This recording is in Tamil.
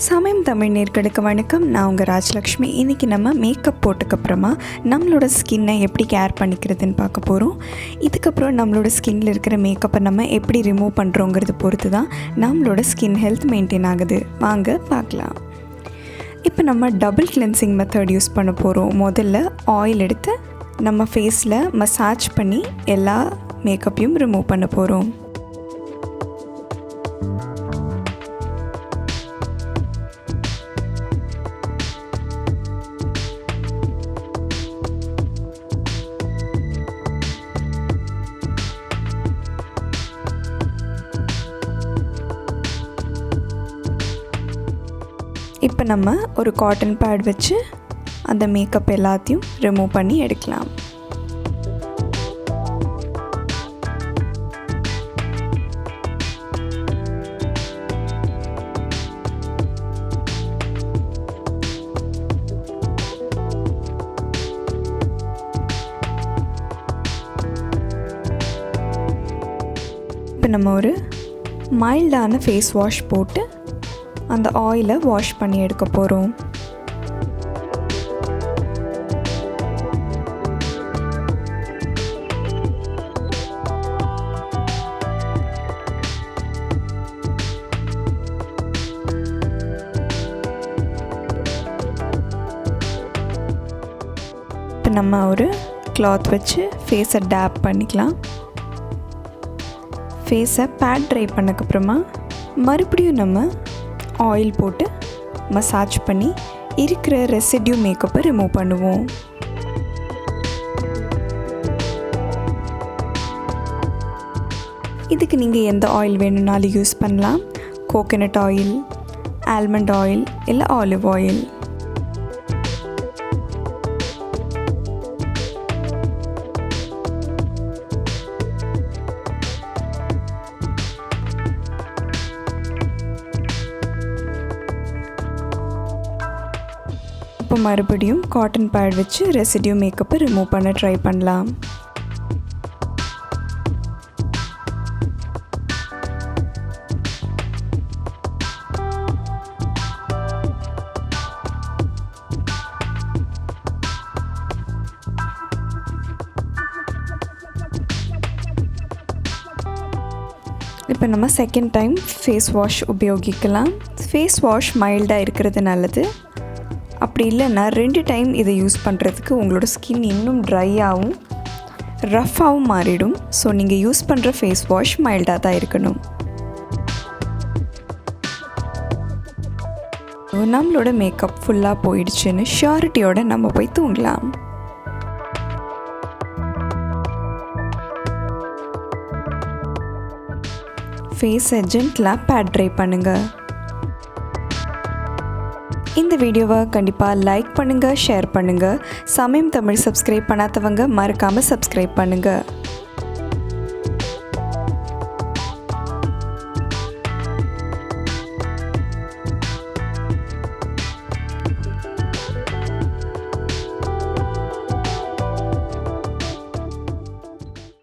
சமயம் தமிழ் நேயர்களுக்கு வணக்கம். நான் உங்கள் ராஜலக்ஷ்மி. இன்றைக்கி நம்ம மேக்கப் போட்டதுக்கப்புறமா நம்மளோட ஸ்கின்னை எப்படி கேர் பண்ணிக்கிறதுன்னு பார்க்க போகிறோம். இதுக்கப்புறம் நம்மளோட ஸ்கின்னில் இருக்கிற மேக்கப்பை நம்ம எப்படி ரிமூவ் பண்ணுறோங்கிறது பொறுத்து தான் நம்மளோட ஸ்கின் ஹெல்த் மெயின்டைன் ஆகுது. வாங்க பார்க்கலாம். இப்போ நம்ம டபுள் கிளென்சிங் மெத்தட் யூஸ் பண்ண போகிறோம். முதல்ல ஆயில் எடுத்து நம்ம ஃபேஸில் மசாஜ் பண்ணி எல்லா மேக்கப்பையும் ரிமூவ் பண்ண போகிறோம். இப்போ நம்ம ஒரு காட்டன் பேட் வச்சு அந்த மேக்கப் எல்லாத்தையும் ரிமூவ் பண்ணி எடுக்கலாம். இப்போ நம்ம ஒரு மைல்டான ஃபேஸ் வாஷ் போட்டு அந்த ஆயிலை வாஷ் பண்ணி எடுக்க போகிறோம். இப்போ நம்ம ஒரு கிளாத் வச்சு ஃபேஸை டேப் பண்ணிக்கலாம். ஃபேஸை பேட் ட்ரை பண்ணக்கப்புறமா மறுபடியும் நம்ம ஆயில் போட்டு மசாஜ் பண்ணி இருக்கிற ரெசிடியூ மேக்கப்பை ரிமூவ் பண்ணுவோம். இதுக்கு நீங்கள் எந்த ஆயில் வேணும்னாலும் யூஸ் பண்ணலாம். கோகனட் ஆயில், ஆல்மண்ட் ஆயில் இல்லை ஆலிவ் ஆயில். இப்போ மறுபடியும் காட்டன் பேட் வச்சு ரெசிடியூ மேக்கப்பை ரிமூவ் பண்ண ட்ரை பண்ணலாம். இப்போ நம்ம செகண்ட் டைம் ஃபேஸ் வாஷ் உபயோகிக்கலாம். ஃபேஸ் வாஷ் மைல்டாக இருக்கிறது நல்லது. அப்படி இல்லைன்னா 2 டைம் இதை யூஸ் பண்ணுறதுக்கு உங்களோட ஸ்கின் இன்னும் ட்ரையாகவும் ரஃப்பாகவும் மாறிடும். ஸோ நீங்கள் யூஸ் பண்ணுற ஃபேஸ் வாஷ் மைல்டாக தான் இருக்கணும். நம்மளோட மேக்கப் ஃபுல்லாக போயிடுச்சுன்னு ஷியூரிட்டியோடு நம்ம போய் தூங்கலாம். ஃபேஸை ஜென்ட்லாக பேட் ட்ரை பண்ணுங்கள். இந்த வீடியோவை கண்டிப்பாக லைக் பண்ணுங்கள், ஷேர் பண்ணுங்கள். சமயம் தமிழ் சப்ஸ்கிரைப் பண்ணாதவங்க மறக்காமல் சப்ஸ்கிரைப் பண்ணுங்கள்.